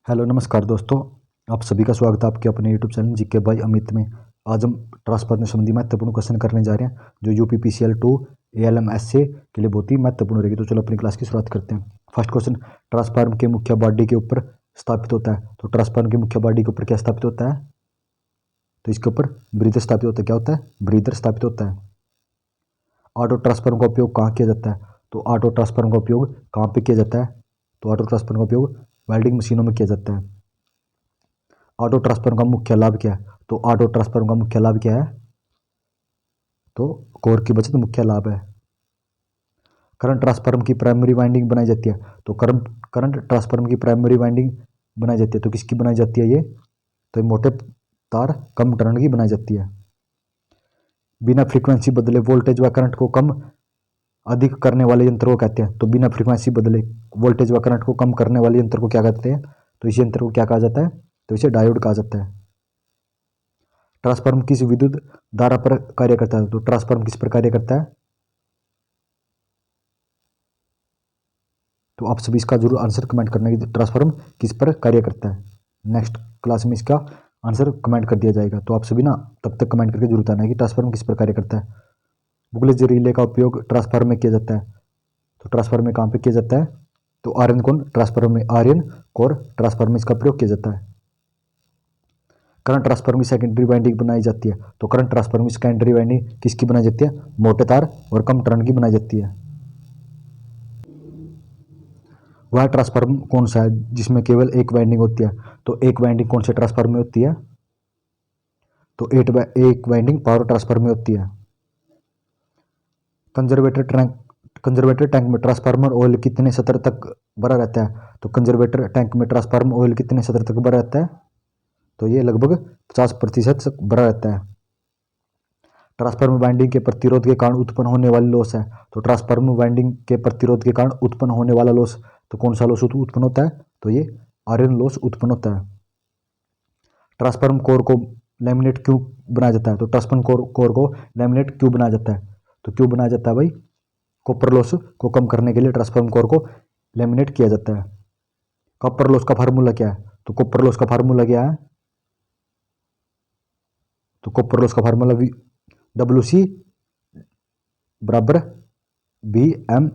Hello नमस्कार दोस्तों। आप सभी का स्वागत है आपके अपने YouTube channel GK by Amit में। आज हम ट्रांसफार्मर संबंधी महत्वपूर्ण क्वेश्चन करने जा रहे हैं जो यूपीपीसीएल 2 एएलएम एसए के लिए बहुत ही महत्वपूर्ण रहेगी। तो चलो अपनी क्लास की शुरुआत करते हैं। फर्स्ट क्वेश्चन, ट्रांसफार्मर के मुख्य बॉडी के ऊपर स्थापित होता है। तो ट्रांसफार्मर के मुख्य बॉडी के ऊपर क्या स्थापित होता है? तो इसके ऊपर ब्रीदर स्थापित होता है। क्या होता है? ब्रीदर स्थापित होता है। ऑटो ट्रांसफार्मर का उपयोग कहाँ किया जाता है? तो ऑटो ट्रांसफार्मर का उपयोग कहाँ पे किया जाता है? तो ऑटो ट्रांसफार्मर का उपयोग वेल्डिंग मशीनों में किया जाता है। ऑटो ट्रांसफार्मर का मुख्य लाभ क्या है? तो ऑटो ट्रांसफार्मर का मुख्य लाभ क्या है? तो कोर की बचत मुख्य लाभ है। करंट ट्रांसफार्मर की प्राइमरी वाइंडिंग बनाई जाती है। तो करंट ट्रांसफार्मर की प्राइमरी वाइंडिंग बनाई जाती है। तो किसकी बनाई जाती है ये? तो मोटे तार कम टर्न की बनाई जाती है। बिना फ्रीक्वेंसी बदले वोल्टेज व करंट को कम अधिक करने वाले यंत्र को कहते हैं। तो बिना फ्रीक्वेंसी बदले वोल्टेज व करंट को कम करने वाले यंत्र को क्या कहते हैं? तो इस यंत्र को क्या कहा जाता है? तो इसे डायोड कहा जाता है। ट्रांसफार्मर किस विद्युत धारा पर कार्य करता है? तो ट्रांसफार्मर किस पर कार्य करता है? तो आप सभी इसका जरूर आंसर कमेंट करना कि ट्रांसफार्मर किस पर कार्य करता है। नेक्स्ट क्लास में इसका आंसर कमेंट कर दिया जाएगा। तो आप सभी ना तब तक कमेंट करके जरूर बताना है कि ट्रांसफार्मर किस पर कार्य करता है। बुगलेज रिले का उपयोग ट्रांसफार्मर में किया जाता है। तो ट्रांसफार्मर में कहाँ पे किया जाता है? तो आयरन कोर ट्रांसफार्मर में, आयरन कोर ट्रांसफार्मर में इसका प्रयोग किया जाता है। करंट ट्रांसफार्मर में सेकेंडरी वाइंडिंग बनाई जाती है। तो करंट ट्रांसफार्मर में सेकेंडरी वाइंडिंग किसकी बनाई जाती है? मोटे तार और कम टर्न की बनाई जाती है। वह ट्रांसफार्मर कौन सा है जिसमें केवल एक वाइंडिंग होती है? तो एक वाइंडिंग कौन से ट्रांसफार्मर में होती है? तो एक वाइंडिंग पावर ट्रांसफार्मर में होती है। कंजर्वेटर टैंक में ट्रांसफार्मर ऑयल कितने सत्र तक भरा रहता है? तो कंजर्वेटर टैंक में ट्रांसफार्मर ऑयल कितने सत्र तक भरा रहता है? तो ये लगभग 50% तक भरा रहता है। ट्रांसफार्मर वाइंडिंग के प्रतिरोध के कारण उत्पन्न होने वाली लॉस है। तो ट्रांसफार्मर वाइंडिंग के प्रतिरोध के कारण उत्पन्न होने वाला लॉस, तो कौन सा लॉस उत्पन्न होता है? तो ये आयरन लॉस उत्पन्न होता है। ट्रांसफार्मर कोर को लैमिनेट क्यों बनाया जाता है? तो ट्रांसफार्मर कोर को लैमिनेट क्यों बनाया जाता है? तो क्यों बनाया जाता है भाई? कॉपर लॉस को कम करने के लिए ट्रांसफार्मर कोर को लैमिनेट किया जाता है। कॉपर लॉस का फार्मूला क्या है? तो कॉपर लॉस का फार्मूला क्या है? तो कॉपर लॉस का फार्मूला WC बराबर BM²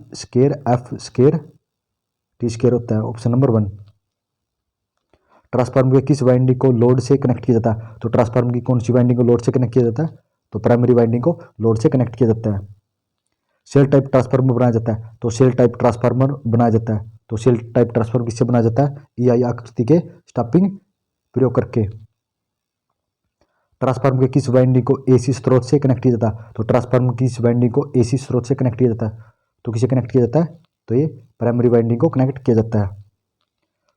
F² T² होता है। Option number 1। ट्रांसफार्मर के किस वाइंडिंग को लोड से कनेक्ट किया जाता है? तो ट्रांसफार्मर की कौन सी वाइंडिंग को लोड से कनेक्ट किया जाता है? तो प्राइमरी वाइंडिंग को लोड से कनेक्ट किया जाता है। सेल टाइप ट्रांसफार्मर बनाया जाता है। तो सेल टाइप ट्रांसफार्मर बनाया जाता है। तो सेल टाइप ट्रांसफार्मर किससे बनाया जाता है? EI आकृति के स्टैपिंग प्रयोग करके। ट्रांसफार्मर के किस वाइंडिंग को AC स्रोत से कनेक्ट किया जाता है? तो ट्रांसफार्मर की किस वाइंडिंग को AC स्रोत से कनेक्ट किया जाता है? तो किसे कनेक्ट किया जाता है? तो ये प्राइमरी वाइंडिंग को कनेक्ट किया जाता है।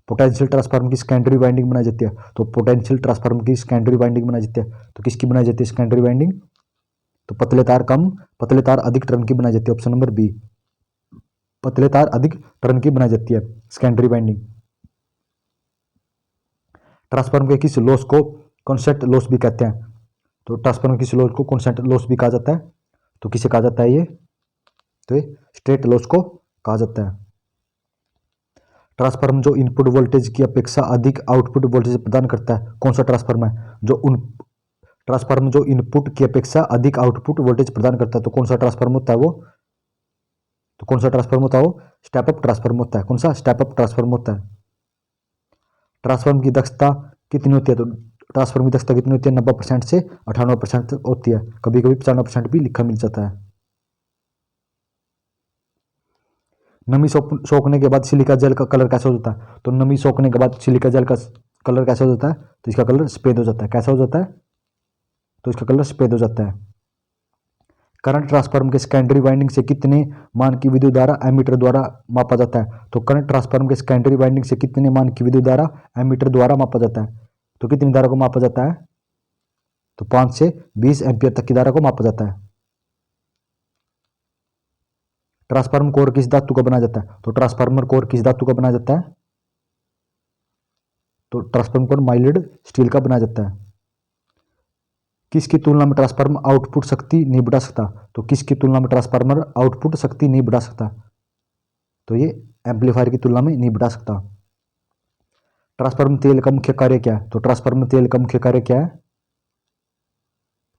पोटेंशियल ट्रांसफार्मर की सेकेंडरी वाइंडिंग बनाई जाती है। तो पोटेंशियल ट्रांसफार्मर की सेकेंडरी वाइंडिंग बनाई जाती है। तो किसकी बनाई जाती है सेकेंडरी वाइंडिंग? तो पतले तार कम, पतले तार अधिक टर्न की बनाई जाती है। ऑप्शन नंबर बी, पतले तार अधिक टर्न की बनाई जाती है सेकेंडरी वाइंडिंग। ट्रांसफार्मर के किस लॉस को कॉन्सेंट लॉस भी कहते हैं? तो ट्रांसफार्मर किस लॉस को कॉन्सेंट लॉस भी कहा जाता है? तो किसे कहा जाता है ये? तो ये स्ट्रेट लॉस को कहा जाता है। ट्रांसफार्मर जो इनपुट वोल्टेज की अपेक्षा अधिक आउटपुट वोल्टेज प्रदान करता है, कौन सा ट्रांसफार्मर है? ट्रांसफार्मर जो इनपुट की अपेक्षा अधिक आउटपुट वोल्टेज प्रदान करता है, तो कौन सा ट्रांसफार्मर होता है वो? तो कौन सा ट्रांसफार्मर होता है वो? स्टेप अप ट्रांसफार्मर होता है। कौन सा? स्टेप अप ट्रांसफार्मर होता है। ट्रांसफार्मर की दक्षता कितनी होती है? तो ट्रांसफार्मर की दक्षता कितनी होती है? 90% से 98% तक होती है। कभी कभी 95% भी लिखा मिल जाता है। नमी सोखने के बाद सिलिका जेल का कलर कैसा हो जाता है? तो नमी सोखने के बाद सिलिका जेल का कलर कैसा हो जाता है? तो इसका कलर सफेद हो जाता है। कैसा हो जाता है? तो इसका कलर सफेद हो जाता है। करंट ट्रांसफार्मर के सेकेंडरी वाइंडिंग से कितने मान की विद्युत धारा एमीटर द्वारा मापा जाता है? तो करंट ट्रांसफार्मर के सेकेंडरी वाइंडिंग से कितने मान की विद्युत धारा एमीटर द्वारा मापा जाता है? तो कितनी धारा को मापा जाता है? तो 5 से 20 एम्पियर तक की धारा को मापा जाता है। ट्रांसफार्मर कोर किस धातु का बनाया जाता है? तो ट्रांसफार्मर कोर किस धातु का बनाया जाता है? तो ट्रांसफार्मर कोर माइल्ड स्टील का बनाया जाता है। किसकी तुलना में ट्रांसफार्मर आउटपुट शक्ति नहीं बढ़ा सकता? तो किसकी तुलना में ट्रांसफार्मर आउटपुट शक्ति नहीं बढ़ा सकता? तो ये एम्पलीफायर की तुलना में नहीं बढ़ा सकता। ट्रांसफार्मर तेल का मुख्य कार्य क्या है? तो ट्रांसफार्मर तेल का मुख्य कार्य क्या है?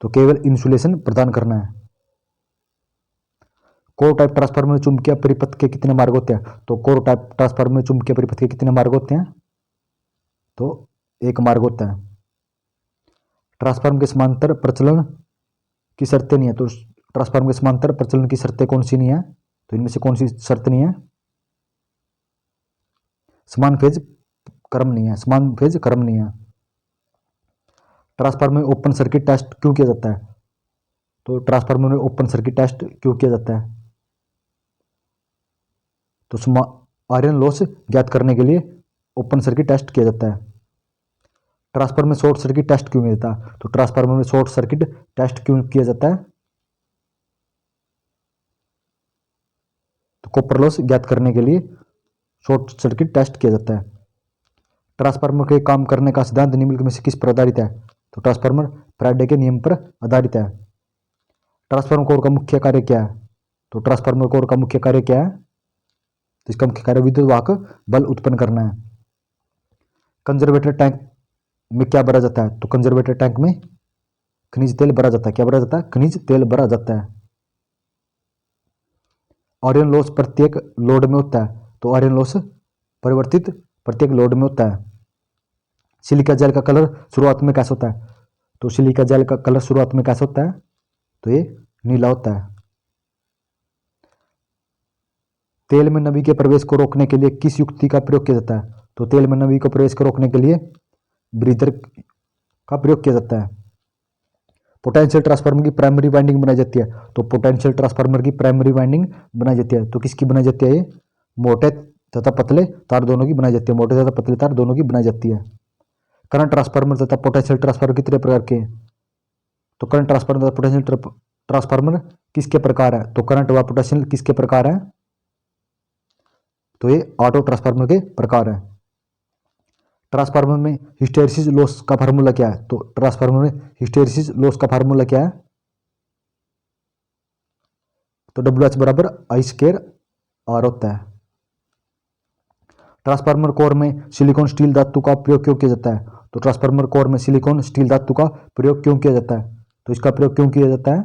तो केवल इंसुलेशन प्रदान करना है। कोर टाइप ट्रांसफार्मर में चुंबकीय परिपथ के कितने मार्ग होते हैं? तो कोर टाइप ट्रांसफार्मर में चुंबकीय परिपथ के कितने मार्ग होते हैं? तो एक मार्ग होता है। ट्रांसफार्मर के समांतर प्रचलन की शर्तें नहीं है, तो ट्रांसफार्मर के समांतर प्रचलन की शर्तें कौन सी नहीं है? तो इनमें से कौन सी शर्त नहीं है? समान फेज क्रम नहीं है, समान फेज क्रम नहीं है। ट्रांसफार्मर में ओपन सर्किट टेस्ट क्यों किया जाता है? तो ट्रांसफार्मर में ओपन सर्किट टेस्ट क्यों किया जाता है? तो आयरन लॉस ज्ञात करने के लिए ओपन सर्किट टेस्ट किया जाता है। ट्रांसफार्मर में शॉर्ट सर्किट टेस्ट क्यों किया जाता है? तो ट्रांसफार्मर में शॉर्ट सर्किट टेस्ट क्यों किया जाता है? तो कॉपर लॉस ज्ञात करने के लिए शॉर्ट सर्किट टेस्ट किया जाता है। ट्रांसफार्मर के काम करने का सिद्धांत निम्नलिखित में से किस पर आधारित है? तो ट्रांसफार्मर फैराडे के नियम पर आधारित है। ट्रांसफार्मर कोर का मुख्य कार्य क्या है? तो ट्रांसफार्मर कोर का मुख्य कार्य क्या है? तो इसका मुख्य कार्य विद्युत वाहक बल उत्पन्न करना है। कंजर्वेटर टैंक में क्या भरा जाता है? तो कंजर्वेटर टैंक में खनिज तेल भरा जाता है। क्या भरा जाता है? खनिज तेल भरा जाता है। आयरन लॉस प्रत्येक लोड में होता है। तो आयरन लॉस परिवर्तित प्रत्येक लोड में होता है। सिलिका जेल का कलर शुरुआत में कैसा होता है? तो सिलिका जेल का कलर शुरुआत में कैसा होता है? तो ये नीला होता है। तेल में नमी के प्रवेश को रोकने के लिए किस युक्ति का प्रयोग किया जाता है? तो तेल में नमी को प्रवेश को रोकने के लिए ब्रीदर का प्रयोग किया जाता है। पोटेंशियल ट्रांसफार्मर की प्राइमरी वाइंडिंग बनाई जाती है। तो पोटेंशियल ट्रांसफार्मर की प्राइमरी वाइंडिंग बनाई जाती है। तो किसकी बनाई जाती है? ये मोटे तथा पतले तार दोनों की बनाई जाती है। मोटे तथा पतले तार दोनों की बनाई जाती है। करंट ट्रांसफार्मर तथा पोटेंशियल ट्रांसफार्मर कितने प्रकार के हैं? तो करंट ट्रांसफार्मर तथा पोटेंशियल ट्रांसफार्मर किसके प्रकार है? तो करंट व पोटेंशियल किसके प्रकार है? तो ये ऑटो ट्रांसफार्मर के प्रकार है। ट्रांसफार्मर में हिस्टेरिसिस लॉस का फार्मूला क्या है? तो ट्रांसफार्मर में हिस्टेरिसिस लॉस का फार्मूला क्या है? तो WH बराबर आई स्क्वायर आर होता है। ट्रांसफार्मर कोर में सिलिकॉन स्टील धातु का प्रयोग क्यों किया जाता है? तो ट्रांसफार्मर कोर में सिलिकॉन स्टील धातु का प्रयोग क्यों किया जाता है? तो इसका प्रयोग क्यों किया जाता है?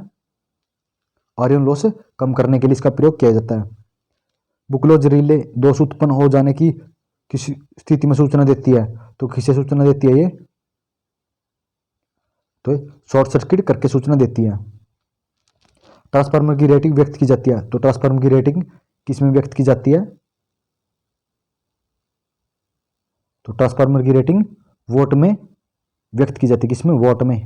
आयरन लॉस कम करने के लिए इसका प्रयोग किया जाता है। बुकलोज रिले दोष उत्पन्न हो जाने की किस स्थिति में सूचना देती है? तो किसे सूचना देती है ये? तो शॉर्ट सर्किट करके सूचना देती है। ट्रांसफार्मर की रेटिंग व्यक्त की जाती है। तो ट्रांसफार्मर की रेटिंग किस में व्यक्त की जाती है? तो ट्रांसफार्मर की रेटिंग वोट में व्यक्त की जाती है। किसमें? वोट में।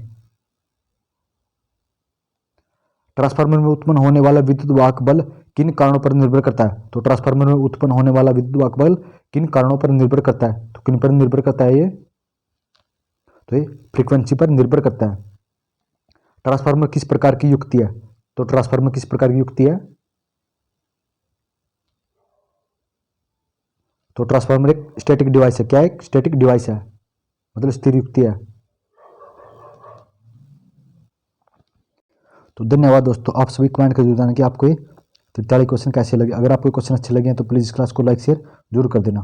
ट्रांसफार्मर में उत्पन्न होने वाला विद्युत वाहक बल किन कारणों पर निर्भर करता है? तो ट्रांसफार्मर में उत्पन्न होने वाला विद्युत वाहक बल किन कारणों पर निर्भर करता है? तो किन पर निर्भर करता है ये? तो ये फ्रीक्वेंसी पर निर्भर करता है। ट्रांसफार्मर किस प्रकार की युक्ति है? तो ट्रांसफार्मर किस प्रकार की युक्ति है? तो ट्रांसफार्मर एक स्टैटिक डिवाइस है। क्या है? एक स्टैटिक डिवाइस है, मतलब स्थिर युक्ति है। तो धन्यवाद दोस्तों, आप सभी कमेंट करके बताना कि आपको ये 43 क्वेश्चन कैसे लगे। अगर आपको क्वेश्चन अच्छे लगे हैं तो प्लीज़ इस क्लास को लाइक शेयर जरूर कर देना।